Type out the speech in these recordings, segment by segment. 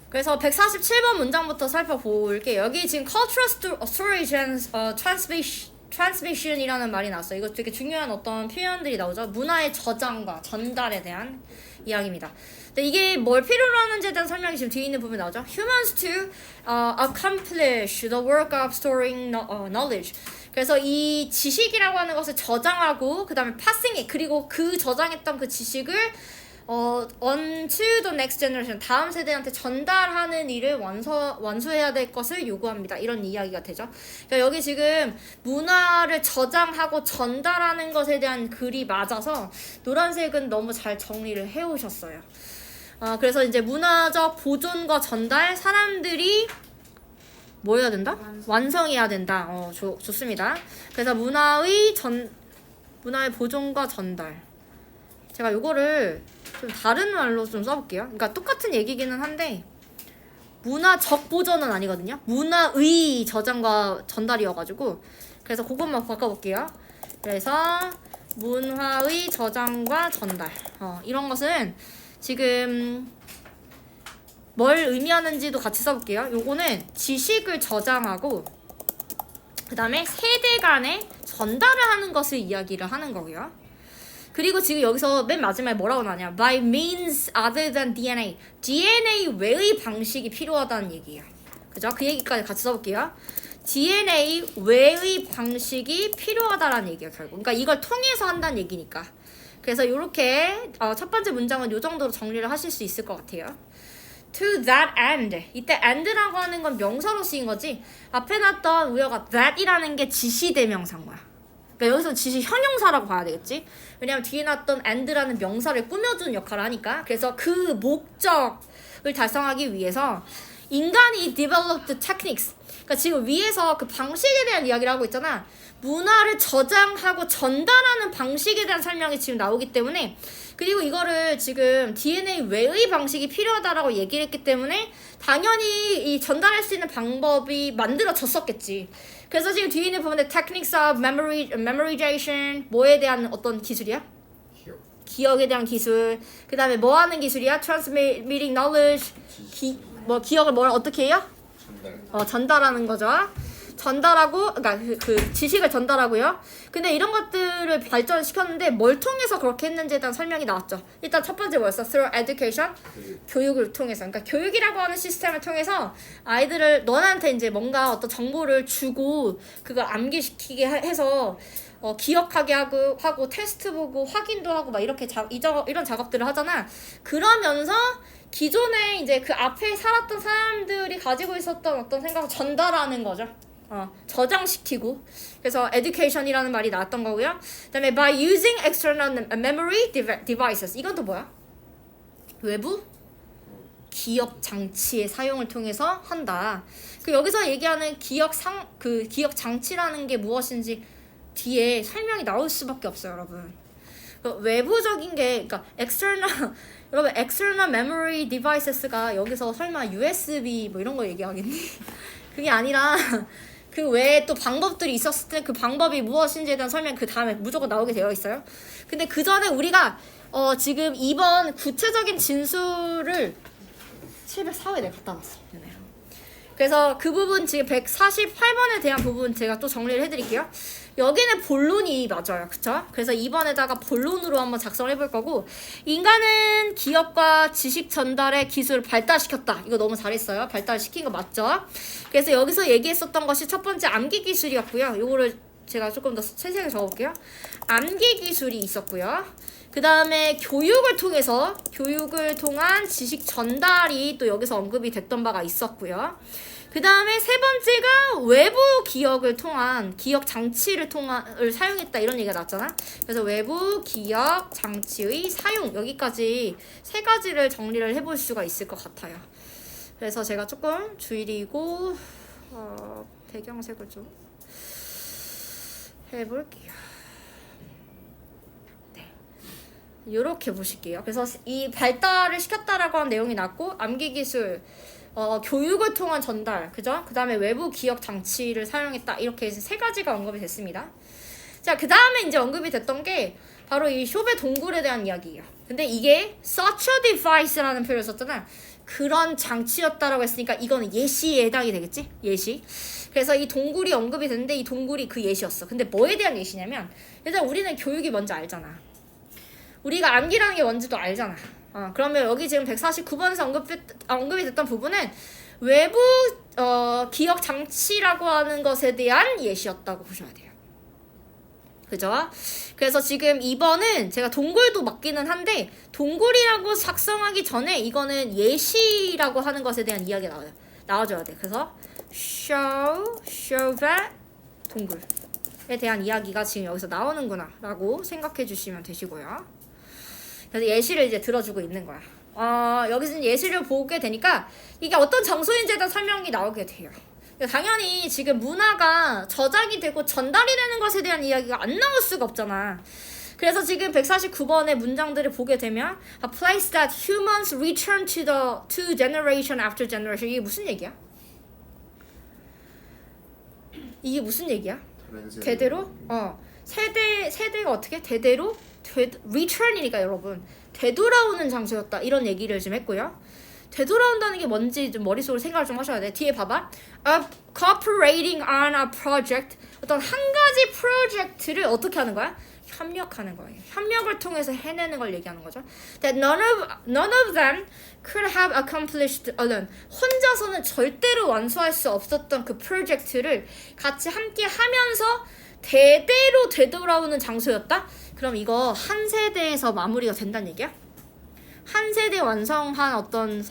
그래서 147번 문장부터 살펴볼게요. 여기 지금 cultural storage and transmission이라는 말이 나왔어요. 이거 되게 중요한 어떤 표현들이 나오죠. 문화의 저장과 전달에 대한 이야기입니다. 근데 이게 뭘 필요로 하는지에 대한 설명이 지금 뒤에 있는 부분에 나오죠. Humans to accomplish the work of storing knowledge. 그래서 이 지식이라고 하는 것을 저장하고 그 다음에 passing 그리고 그 저장했던 그 지식을 on to the next generation 다음 세대한테 전달하는 일을 완수해야 될 것을 요구합니다. 이런 이야기가 되죠. 그러니까 여기 지금 문화를 저장하고 전달하는 것에 대한 글이 맞아서 노란색은 너무 잘 정리를 해오셨어요. 그래서 이제 문화적 보존과 전달 사람들이 뭐 해야 된다? 완성해야 된다. 좋습니다. 그래서 문화의 보존과 전달. 제가 요거를 좀 다른 말로 좀 써볼게요. 그러니까 똑같은 얘기기는 한데 문화적 보존은 아니거든요. 문화의 저장과 전달이어가지고 그래서 그것만 바꿔볼게요. 그래서 문화의 저장과 전달 이런 것은 지금 뭘 의미하는지도 같이 써볼게요. 요거는 지식을 저장하고 그 다음에 세대 간에 전달을 하는 것을 이야기를 하는 거고요. 그리고 지금 여기서 맨 마지막에 뭐라고 나냐? By means other than DNA. DNA 외의 방식이 필요하다는 얘기예요. 그죠? 그 얘기까지 같이 써볼게요. DNA 외의 방식이 필요하다라는 얘기예요, 결국. 그러니까 이걸 통해서 한다는 얘기니까. 그래서 이렇게 첫 번째 문장은 이 정도로 정리를 하실 수 있을 것 같아요. To that end. 이때 end라고 하는 건 명사로 쓰인 거지. 앞에 놨던 우리가 that이라는 게 지시대명사인 거야. 그러니까 여기서 지시 형용사라고 봐야 되겠지. 왜냐면 뒤에 놨던 and라는 명사를 꾸며주는 역할을 하니까. 그래서 그 목적을 달성하기 위해서 인간이 developed techniques. 그러니까 지금 위에서 그 방식에 대한 이야기를 하고 있잖아. 문화를 저장하고 전달하는 방식에 대한 설명이 지금 나오기 때문에 그리고 이거를 지금 DNA 외의 방식이 필요하다라고 얘기를 했기 때문에 당연히 이 전달할 수 있는 방법이 만들어졌었겠지. 그래서 지금 뒤에 있는 부분에 techniques of memorization 뭐에 대한 어떤 기술이야? 기억에 대한 기술. 그 다음에 뭐 하는 기술이야? transmitting knowledge. 기억을 어떻게 해요? 전달하는 거죠. 전달하고, 그러니까 그 지식을 전달하고요. 근데 이런 것들을 발전시켰는데 뭘 통해서 그렇게 했는지에 대한 설명이 나왔죠. 일단 첫 번째 뭐였어? Through education. 교육을 통해서. 그러니까 교육이라고 하는 시스템을 통해서 아이들을 너네한테 이제 뭔가 어떤 정보를 주고 그걸 암기시키게 해서 기억하게 하고 테스트 보고 확인도 하고 막 이렇게 이런 작업들을 하잖아. 그러면서 기존에 이제 그 앞에 살았던 사람들이 가지고 있었던 어떤 생각을 전달하는 거죠. 저장시키고. 그래서 education이라는 말이 나왔던 거고요. 그다음에 by using external memory devices. 이건 또 뭐야? 외부 기억 장치의 사용을 통해서 한다. 그 여기서 얘기하는 기억 장치라는 게 무엇인지 뒤에 설명이 나올 수밖에 없어요, 여러분. 외부적인 게 그러니까 external memory devices가 여기서 설마 USB 뭐 이런 거 얘기하겠니? 그게 아니라 그 외에 또 방법들이 있었을 때 그 방법이 무엇인지에 대한 설명 그 다음에 무조건 나오게 되어 있어요. 근데 그 전에 우리가 지금 이번 구체적인 진술을 704호에 내가 갖다 놨어. 그래서 그 부분 지금 148번에 대한 부분 제가 또 정리를 해드릴게요. 여기는 본론이 맞아요. 그쵸? 그래서 이번에다가 본론으로 한번 작성을 해볼 거고 인간은 기억과 지식 전달의 기술을 발달시켰다. 이거 너무 잘했어요. 발달시킨 거 맞죠? 그래서 여기서 얘기했었던 것이 첫 번째 암기 기술이었고요. 요거를 제가 조금 더 세세하게 적어볼게요. 암기 기술이 있었고요. 그 다음에 교육을 통한 지식 전달이 또 여기서 언급이 됐던 바가 있었고요. 그 다음에 세 번째가 외부 기억을 통한 기억 장치를 사용했다 이런 얘기가 나왔잖아. 그래서 외부 기억 장치의 사용 여기까지 세 가지를 정리를 해볼 수가 있을 것 같아요. 그래서 제가 조금 줄이고 배경색을 좀 해볼게요. 이렇게 보실게요. 그래서 이 발달을 시켰다라고 하는 내용이 나왔고 암기 기술, 교육을 통한 전달, 그죠? 그 다음에 외부 기억 장치를 사용했다. 이렇게 해서 세 가지가 언급이 됐습니다. 자, 그 다음에 이제 언급이 됐던 게 바로 이 숍의 동굴에 대한 이야기예요. 근데 이게 such a device라는 표현을 썼잖아. 그런 장치였다라고 했으니까 이거는 예시에 해당이 되겠지? 예시. 그래서 이 동굴이 언급이 됐는데 이 동굴이 그 예시였어. 근데 뭐에 대한 예시냐면 일단 우리는 교육이 뭔지 알잖아. 우리가 암기라는 게 뭔지도 알잖아. 그러면 여기 지금 149번에서 언급이 됐던 부분은 외부 기억 장치라고 하는 것에 대한 예시였다고 보셔야 돼요. 그죠? 그래서 지금 2번은 제가 동굴도 맞기는 한데 동굴이라고 작성하기 전에 이거는 예시라고 하는 것에 대한 이야기가 나와줘야 돼. 그래서 show that 동굴에 대한 이야기가 지금 여기서 나오는구나 라고 생각해 주시면 되시고요. 그래서 예시를 이제 들어주고 있는 거야. 여기서 예시를 보게 되니까 이게 어떤 장소인지에 대한 설명이 나오게 돼요. 당연히 지금 문화가 저장이 되고 전달이 되는 것에 대한 이야기가 안 나올 수가 없잖아. 그래서 지금 149번의 문장들을 보게 되면 A place that humans return to generation after generation. 이게 무슨 얘기야? 이게 무슨 얘기야? 대대로? 세대가 어떻게? 대대로? return이니까 여러분 되돌아오는 장소였다 이런 얘기를 좀 했고요. 되돌아온다는 게 뭔지 좀 머릿속으로 생각을 좀 하셔야 돼. 뒤에 봐봐. cooperating on a project. 어떤 한 가지 프로젝트를 어떻게 하는 거야? 협력하는 거예요. 협력을 통해서 해내는 걸 얘기하는 거죠. That none of them could have accomplished alone. 혼자서는 절대로 완수할 수 없었던 그 프로젝트를 같이 함께 하면서 대대로 되돌아오는 장소였다? 그럼 이거 한 세대에서 마무리가 된다는 얘기야? 한 세대 완성한 어떤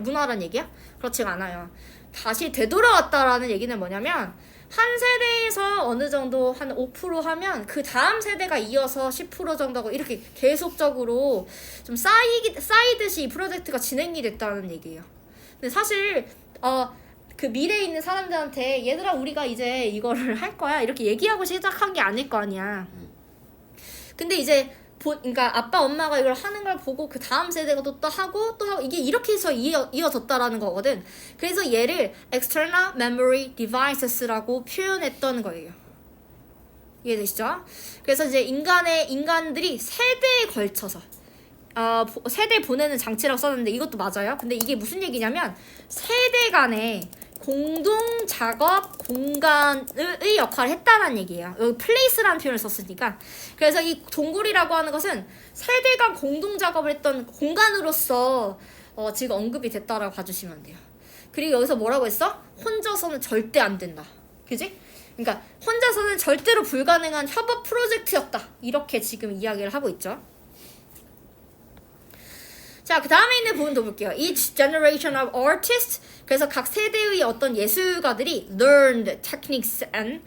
문화란 얘기야? 그렇지가 않아요. 다시 되돌아왔다라는 얘기는 뭐냐면 한 세대에서 어느 정도 한 5% 하면 그 다음 세대가 이어서 10% 정도고 이렇게 계속적으로 좀 쌓이듯이 이 프로젝트가 진행이 됐다는 얘기예요. 근데 사실 그 미래에 있는 사람들한테 얘들아 우리가 이제 이거를 할 거야 이렇게 얘기하고 시작한 게 아닐 거 아니야. 근데 이제 그러니까 아빠 엄마가 이걸 하는 걸 보고 그 다음 세대가 또 하고 이게 이렇게 해서 이어졌다라는 거거든. 그래서 얘를 external memory devices라고 표현했던 거예요. 이해되시죠? 그래서 이제 인간들이 세대에 걸쳐서 세대 보내는 장치라고 썼는데 이것도 맞아요. 근데 이게 무슨 얘기냐면 세대 간에 공동 작업 공간의 역할을 했다는 얘기예요. 여기 place라는 표현을 썼으니까. 그래서 이 동굴이라고 하는 것은 세대 간 공동 작업을 했던 공간으로서 지금 언급이 됐다라고 봐주시면 돼요. 그리고 여기서 뭐라고 했어? 혼자서는 절대 안 된다. 그지? 그러니까 혼자서는 절대로 불가능한 협업 프로젝트였다. 이렇게 지금 이야기를 하고 있죠. 자, 그 다음에 있는 부분도 볼게요. Each generation of artists. 그래서 각 세대의 어떤 예술가들이 learned techniques and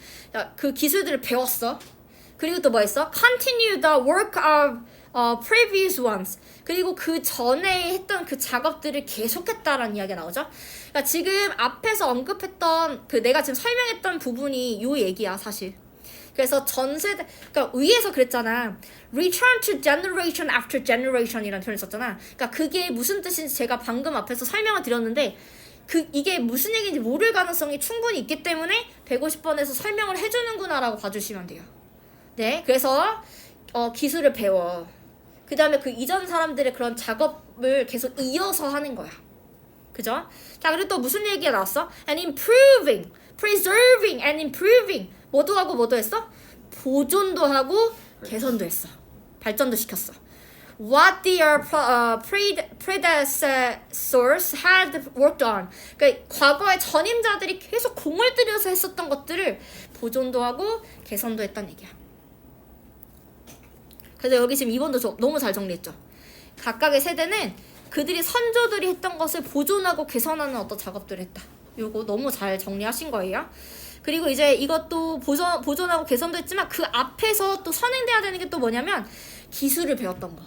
그 기술들을 배웠어. 그리고 또 뭐 했어? Continue the work of previous ones. 그리고 그 전에 했던 그 작업들을 계속했다라는 이야기가 나오죠. 그러니까 지금 앞에서 언급했던 그 내가 지금 설명했던 부분이 요 얘기야 사실. 그래서 전 세대, 그러니까 위에서 그랬잖아. Return to generation after generation이라는 표현을 썼잖아. 그러니까 그게 무슨 뜻인지 제가 방금 앞에서 설명을 드렸는데 이게 무슨 얘기인지 모를 가능성이 충분히 있기 때문에 150번에서 설명을 해주는구나라고 봐주시면 돼요. 네, 그래서 기술을 배워. 그 다음에 그 이전 사람들의 그런 작업을 계속 이어서 하는 거야. 그죠? 자, 그리고 또 무슨 얘기가 나왔어? And improving, preserving and improving. 뭐도 하고 뭐도 했어? 보존도 하고 개선도 했어. 발전도 시켰어. What their predecessors had worked on. 그러니까 과거의 전임자들이 계속 공을 들여서 했었던 것들을 보존도 하고 개선도 했다는 얘기야. 그래서 여기 지금 2번도 너무 잘 정리했죠. 각각의 세대는 그들이 선조들이 했던 것을 보존하고 개선하는 어떤 작업들을 했다. 요거 너무 잘 정리하신 거예요. 그리고 이제 이것도 보존하고 개선도 했지만 그 앞에서 또 선행돼야 되는 게 또 뭐냐면 기술을 배웠던 거.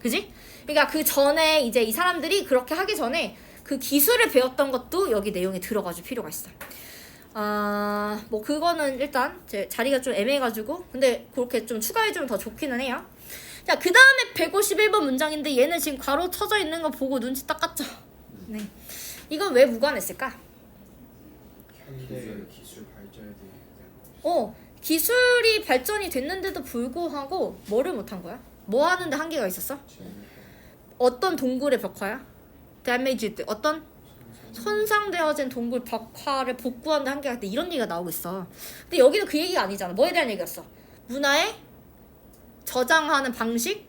그지? 그러니까 그 전에 이제 이 사람들이 그렇게 하기 전에 그 기술을 배웠던 것도 여기 내용에 들어가줄 필요가 있어요. 뭐 그거는 일단 제 자리가 좀 애매해가지고 근데 그렇게 좀 추가해주면 더 좋기는 해요. 자, 그 다음에 151번 문장인데 얘는 지금 가로 쳐져 있는 거 보고 눈치 딱 깠죠? 네. 이건 왜 무관했을까? 현대 기술 발전에 대한 거. 기술이 발전이 됐는데도 불구하고 뭐를 못한 거야? 뭐 하는데 한계가 있었어? 어떤 동굴의 벽화야? damaged 어떤 손상되어진 동굴 벽화를 복구하는데 한계가 있다 이런 얘기가 나오고 있어. 근데 여기는 그 얘기가 아니잖아. 뭐에 대한 얘기였어? 문화에 저장하는 방식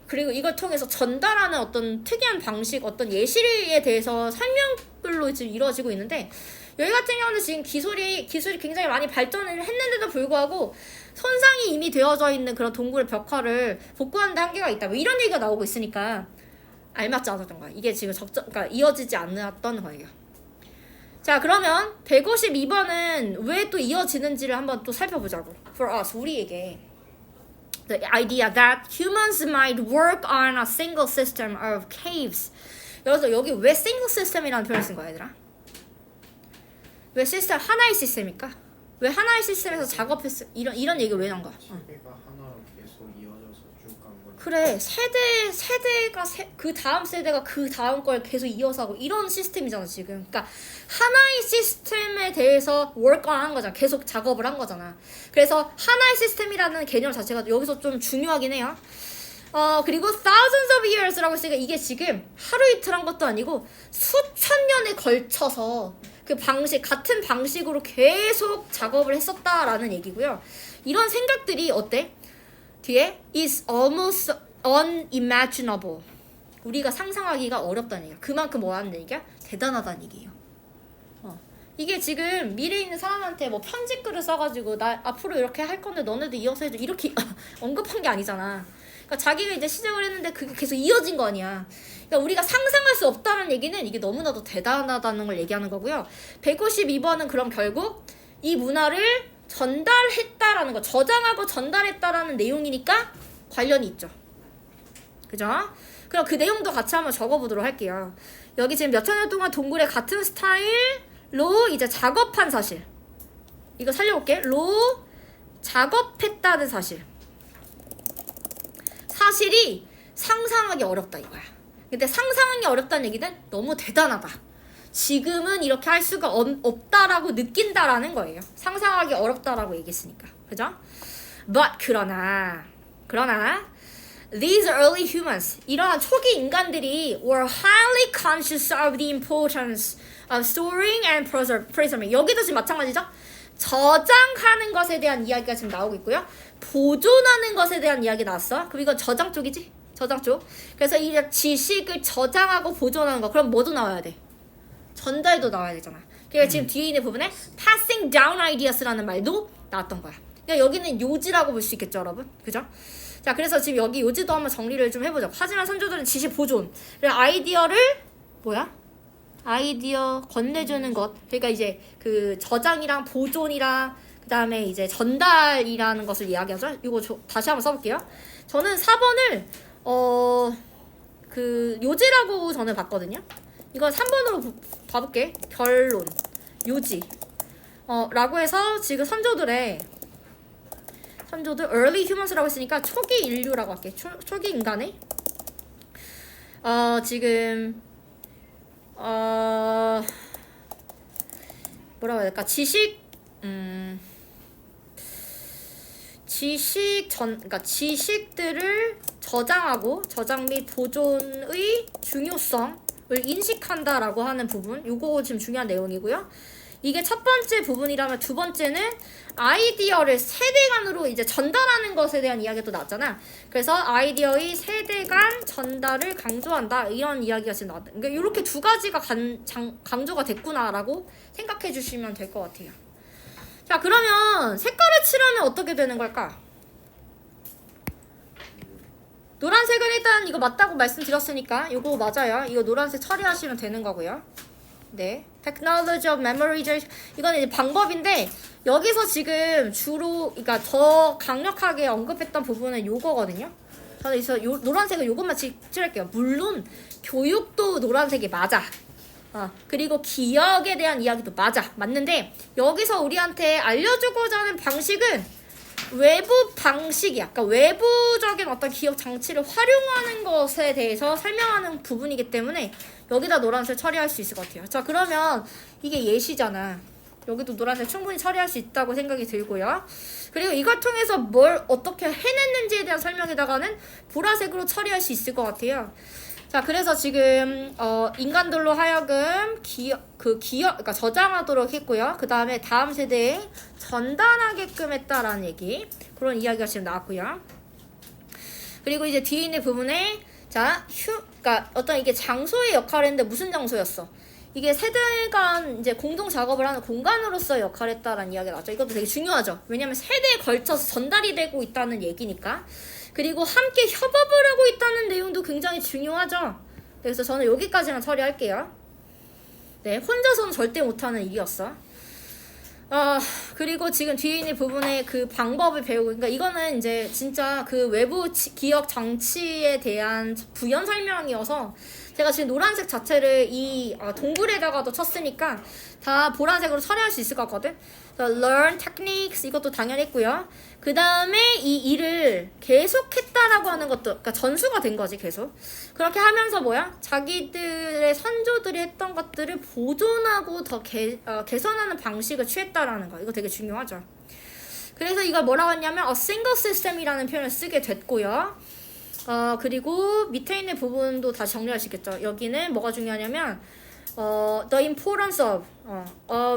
그리고 이걸 통해서 전달하는 어떤 특이한 방식 어떤 예시에 대해서 설명들로 지금 이루어지고 있는데 여기 같은 경우는 지금 기술이 굉장히 많이 발전을 했는데도 불구하고 손상이 이미 되어져 있는 그런 동굴의 벽화를 복구하는 데 한계가 있다. 뭐 이런 얘기가 나오고 있으니까 알맞지 않았던 거야. 이게 지금 그러니까 이어지지 않았던 거예요. 자, 그러면 152번은 왜 또 이어지는지를 한번 또 살펴보자고. For us, 우리에게. The idea that humans might work on a single system of caves. 그래서 여기 왜 single system이라는 표현을 쓴 거야, 얘들아? 왜 시스템 하나의 시스템일까? 왜 하나의 시스템에서 작업했어? 이런 얘기 왜 나온 거야? 세대가 하나로 계속 이어져서 쭉 간 거니까. 그래 세대가 그 다음 세대가 그 다음 걸 계속 이어서 하고 이런 시스템이잖아 지금. 그러니까 하나의 시스템에 대해서 work on 한 거잖아. 계속 작업을 한 거잖아. 그래서 하나의 시스템이라는 개념 자체가 여기서 좀 중요하긴 해요. 그리고 thousands of years라고 했으니까 이게 지금 하루 이틀 한 것도 아니고 수천 년에 걸쳐서 그 방식 같은 방식으로 계속 작업을 했었다라는 얘기고요. 이런 생각들이 어때? 뒤에 is almost unimaginable. 우리가 상상하기가 어렵다는 얘기야. 그만큼 뭐 하는 얘기야? 대단하다는 얘기예요. 이게 지금 미래에 있는 사람한테 뭐 편지글을 써가지고 나 앞으로 이렇게 할 건데 너네도 이어서 해줘 이렇게 언급한 게 아니잖아. 그러니까 자기가 이제 시작을 했는데 그게 계속 이어진 거 아니야. 그러니까 우리가 상상할 수 없다는 얘기는 이게 너무나도 대단하다는 걸 얘기하는 거고요. 152번은 그럼 결국 이 문화를 전달했다라는 거, 저장하고 전달했다라는 내용이니까 관련이 있죠. 그죠? 그럼 그 내용도 같이 한번 적어보도록 할게요. 여기 지금 몇천 년 동안 동굴에 같은 스타일로 이제 작업한 사실. 이거 살려볼게. 로 작업했다는 사실. 사실이 상상하기 어렵다 이거야. 근데 상상하기 어렵다는 얘기는 너무 대단하다. 지금은 이렇게 할 수가 없다라고 느낀다라는 거예요. 상상하기 어렵다라고 얘기했으니까. 그죠? But 그러나 these early humans 이러한 초기 인간들이 were highly conscious of the importance of storing and preserving. 여기도 지금 마찬가지죠? 저장하는 것에 대한 이야기가 지금 나오고 있고요. 보존하는 것에 대한 이야기 나왔어. 그럼 이건 저장 쪽이지? 저장 쪽. 그래서 이 지식을 저장하고 보존하는 거. 그럼 뭐도 나와야 돼? 전달도 나와야 되잖아. 그러니까 지금 뒤에 있는 부분에 passing down ideas라는 말도 나왔던 거야. 그러니까 여기는 요지라고 볼 수 있겠죠, 여러분? 그죠? 자, 그래서 지금 여기 요지도 한번 정리를 좀 해보죠. 하지만 선조들은 지식 보존. 아이디어를 아이디어 건네주는 것. 그러니까 이제 그 저장이랑 보존이랑 그 다음에 이제 전달이라는 것을 이야기하죠. 이거 다시 한번 써볼게요. 저는 4번을 그 요지라고 저는 봤거든요. 이건 3번으로 봐볼게. 결론 요지 라고 해서 지금 선조들 early humans라고 했으니까 초기 인류라고 할게. 초기 인간의 지금 뭐라고 해야 될까? 그러니까 지식들을 저장 및 보존의 중요성을 인식한다라고 하는 부분, 요거 지금 중요한 내용이고요. 이게 첫 번째 부분이라면 두 번째는 아이디어를 세대 간으로 이제 전달하는 것에 대한 이야기가 또 나왔잖아. 그래서 아이디어의 세대 간 전달을 강조한다. 이런 이야기가 지금 나왔다. 그러니까 이렇게 두 가지가 강조가 됐구나라고 생각해 주시면 될 것 같아요. 자, 그러면 색깔을 칠하면 어떻게 되는 걸까? 노란색은 일단 이거 맞다고 말씀드렸으니까 이거 맞아요. 이거 노란색 처리하시면 되는 거고요. 네, technology of memorization 이건 이제 방법인데 여기서 지금 주로 그러니까 더 강력하게 언급했던 부분은 요거거든요. 저는 그래서 노란색은 요것만 칠할게요. 물론 교육도 노란색이 맞아. 그리고 기억에 대한 이야기도 맞는데 여기서 우리한테 알려주고자 하는 방식은 외부 방식이야. 그러니까 외부적인 어떤 기억 장치를 활용하는 것에 대해서 설명하는 부분이기 때문에 여기다 노란색 처리할 수 있을 것 같아요. 자, 그러면 이게 예시잖아. 여기도 노란색 충분히 처리할 수 있다고 생각이 들고요. 그리고 이걸 통해서 뭘 어떻게 해냈는지에 대한 설명에다가는 보라색으로 처리할 수 있을 것 같아요. 자, 그래서 지금 인간들로 하여금 그러니까 저장하도록 했고요. 그 다음에 다음 세대에 전달하게끔 했다라는 얘기, 그런 이야기가 지금 나왔고요. 그리고 이제 뒤에 있는 부분에 그러니까 어떤 이게 장소의 역할을 했는데 무슨 장소였어? 이게 세대 간 이제 공동 작업을 하는 공간으로서 역할을 했다라는 이야기가 나왔죠. 이것도 되게 중요하죠. 왜냐면 세대에 걸쳐서 전달이 되고 있다는 얘기니까. 그리고 함께 협업을 하고 있다는 내용도 굉장히 중요하죠. 그래서 저는 여기까지만 처리할게요. 네, 혼자서는 절대 못하는 일이었어. 그리고 지금 뒤에 있는 부분에 그 방법을 배우고, 그러니까 이거는 이제 진짜 그 외부 기억 장치에 대한 부연 설명이어서 제가 지금 노란색 자체를 이 동굴에다가도 쳤으니까 다 보라색으로 처리할 수 있을 것 같거든. learn techniques 이것도 당연히 했고요. 그 다음에 이 일을 계속했다라고 하는 것도, 그러니까 전수가 된 거지 계속. 그렇게 하면서 뭐야? 자기들의 선조들이 했던 것들을 보존하고 더 개선하는 방식을 취했다라는 거. 이거 되게 중요하죠. 그래서 이걸 뭐라고 했냐면 single system이라는 표현을 쓰게 됐고요. 그리고 밑에 있는 부분도 다 정리할 수 있겠죠. 여기는 뭐가 중요하냐면 the importance of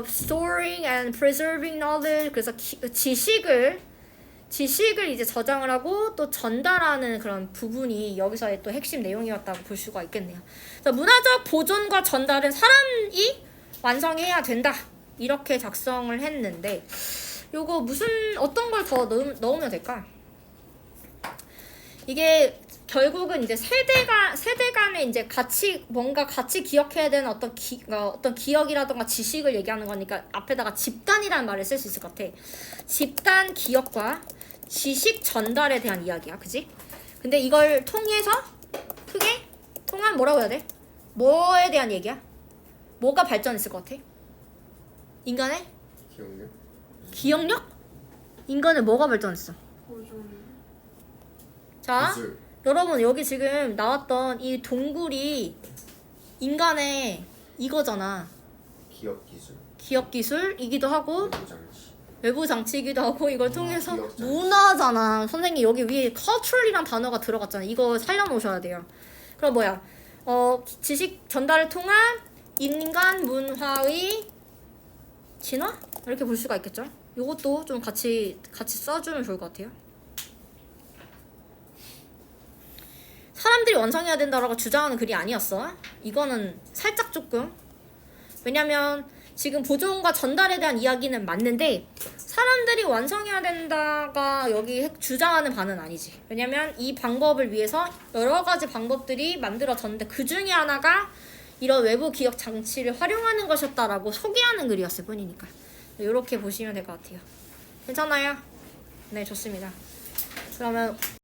storing and preserving knowledge. 그래서 지식을 이제 저장을 하고 또 전달하는 그런 부분이 여기서의 또 핵심 내용이었다고 볼 수가 있겠네요. 그래서 문화적 보존과 전달은 사람이 완성해야 된다. 이렇게 작성을 했는데 요거 어떤 걸 더 넣으면 될까? 이게 결국은 이제 세대 간에 이제 뭔가 같이 기억해야 되는 어떤 기억이라던가 지식을 얘기하는 거니까 앞에다가 집단이라는 말을 쓸 수 있을 것 같아. 집단 기억과 지식 전달에 대한 이야기야, 그지? 근데 이걸 통해서 크게 통한 뭐라고 해야 돼? 뭐에 대한 얘기야? 뭐가 발전했을 것 같아? 인간의 기억력? 인간의 뭐가 발전했어? 자, 기술. 여러분 여기 지금 나왔던 이 동굴이 인간의 이거잖아. 기억 기술이기도 하고 외부 장치이기도 하고 이걸 통해서 문화잖아. 선생님 여기 위에 cultural이란 단어가 들어갔잖아. 이거 살려놓으셔야 돼요. 그럼 뭐야? 지식 전달을 통한 인간 문화의 진화? 이렇게 볼 수가 있겠죠. 이것도 좀 같이 써주면 좋을 것 같아요. 사람들이 완성해야 된다라고 주장하는 글이 아니었어. 이거는 살짝 조금, 왜냐면 지금 보존과 전달에 대한 이야기는 맞는데 사람들이 완성해야 된다가 여기 주장하는 바는 아니지. 왜냐면 이 방법을 위해서 여러 가지 방법들이 만들어졌는데 그 중에 하나가 이런 외부 기억 장치를 활용하는 것이었다라고 소개하는 글이었을 뿐이니까 이렇게 보시면 될 것 같아요. 괜찮나요? 네, 좋습니다. 그러면